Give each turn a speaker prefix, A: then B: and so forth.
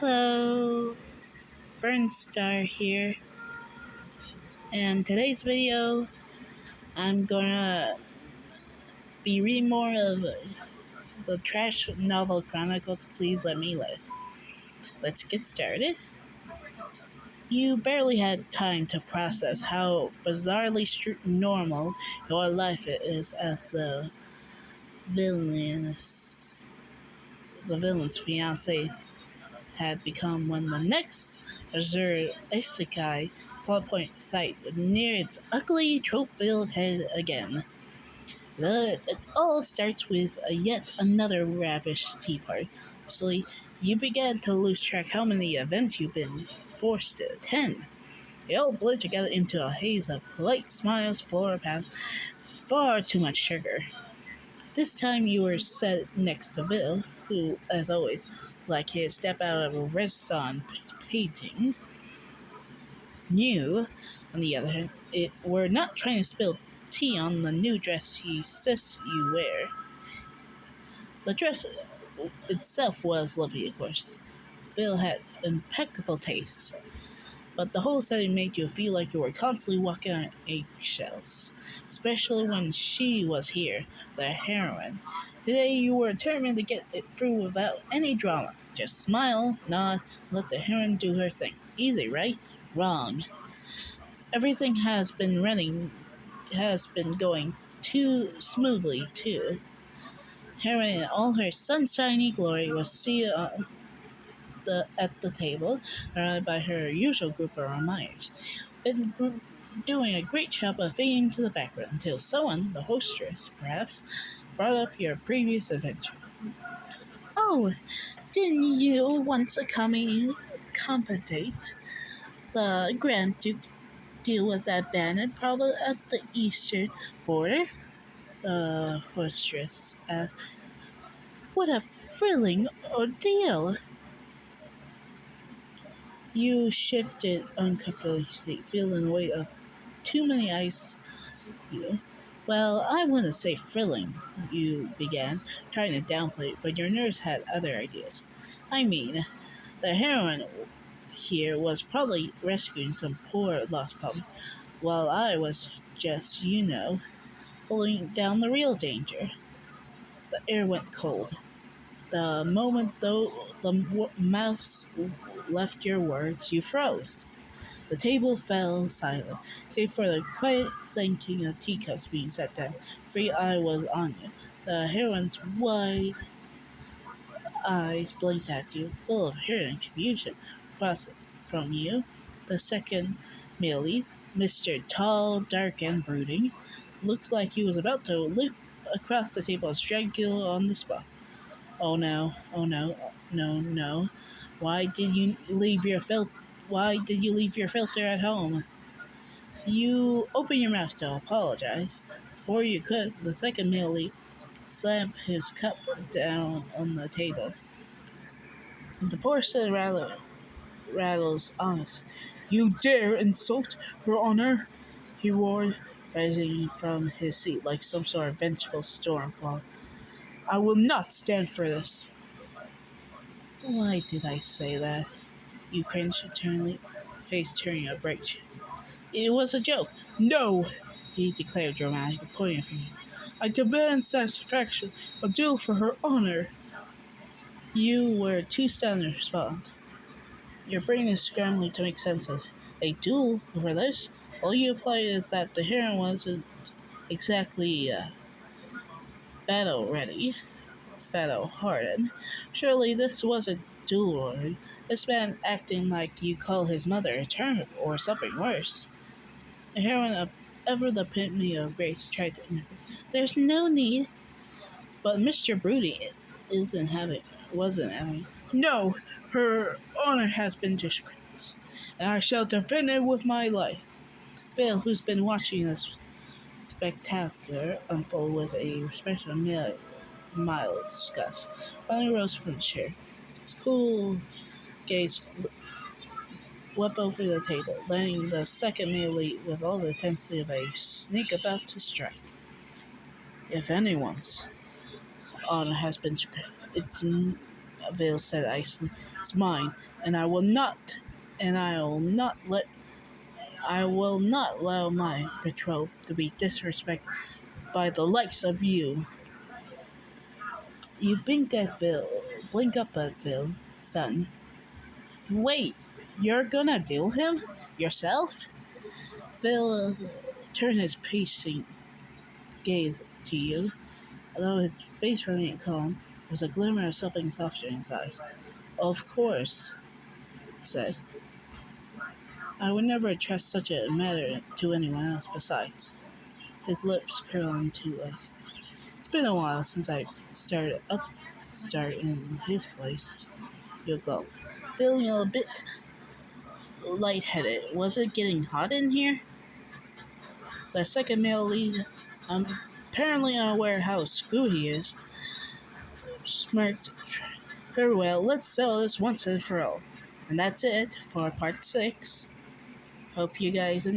A: Hello, Fernstar here, and today's video I'm gonna be reading more of the trash novel Chronicles. Please let's get started. You barely had time to process how bizarrely normal your life is as villain's the villain's fiance had become when the next Azure Isekai plot point sight near its ugly trope-filled head again. It all starts with yet another ravish tea party. So you began to lose track how many events you've been forced to attend. They all blur together into a haze of polite smiles, floral pats, far too much sugar. This time you were set next to Bill, who, as always, like he had stepped out of a Renaissance painting. You, on the other hand, were not trying to spill tea on the new dress he insists you wear. The dress itself was lovely, of course. Bill had impeccable taste, but the whole setting made you feel like you were constantly walking on eggshells, especially when she was here, the heroine. Today you were determined to get it through without any drama. Just smile, nod, let the heroine do her thing. Easy, right? Wrong. Everything has been going too smoothly, too. Heroine in all her sunshiny glory was seated at the table, surrounded by her usual group of admirers, doing a great job of fading to the background until someone, the hostess perhaps, brought up your previous adventure. Oh, didn't you want to come and accommodate the Grand Duke deal with that bandit problem at the eastern border? The hostess asked. What a thrilling ordeal! You shifted uncomfortably, feeling the weight of too many eyes. You. Well, I wouldn't say thrilling, you began, trying to downplay it, but your nerves had other ideas. I mean, the heroine here was probably rescuing some poor lost puppy, while I was just, pulling down the real danger. The air went cold. The moment the mouse left your words, you froze. The table fell silent, save for the quiet clanking of teacups being set down. Free eye was on you. The heroine's wide eyes blinked at you, full of hurt and confusion. Across from you, the second male lead, Mr. Tall, dark, and brooding, looked like he was about to leap across the table and strike you on the spot. Oh no, no. Why did you leave your filter at home? You opened your mouth to apologize. Before you could, the second male lead slammed his cup down on the table. The porcelain rattles honest. You dare insult her honor? He roared, rising from his seat like some sort of vengeful storm cloud. I will not stand for this. Why did I say that? You cringed eternally, face turning a bright. It was a joke. No, he declared dramatically, pointing a finger. I demand satisfaction, a duel for her honor. You were too stunned to respond. Your brain is scrambling to make sense of it. A duel over this? All you implied is that the heroine wasn't exactly battle-hardened. Surely this wasn't duel. This man acting like you call his mother a turnip or something worse. The heroine of ever the epitome of grace tried to intervene. There's no need. But Mr. Broody wasn't having. No, her honor has been disgraced, and I shall defend it with my life. Phil, who's been watching this spectacular unfold with a respectful mild disgust, finally rose from the chair. His cool gaze swept over the table, landing the second male lead with all the intensity of a snake about to strike. If anyone's honor has been scratched, it's Phil said icily. It's mine, and I will not allow my betrothed to be disrespected by the likes of you. You blink up at Phil, stunned. Wait, you're gonna duel him? Yourself? Phil turned his patient gaze to you. Although his face remained calm, there was a glimmer of something softer in his eyes. Of course, he said. I would never trust such a matter to anyone else besides. His lips curled into a... It's been a while since I started in his place. You'll go. Feeling a bit lightheaded. Was it getting hot in here? The second male lead, apparently unaware how screwy he is, smirked. Very well, let's settle this once and for all. And that's it for part 6. Hope you guys enjoy.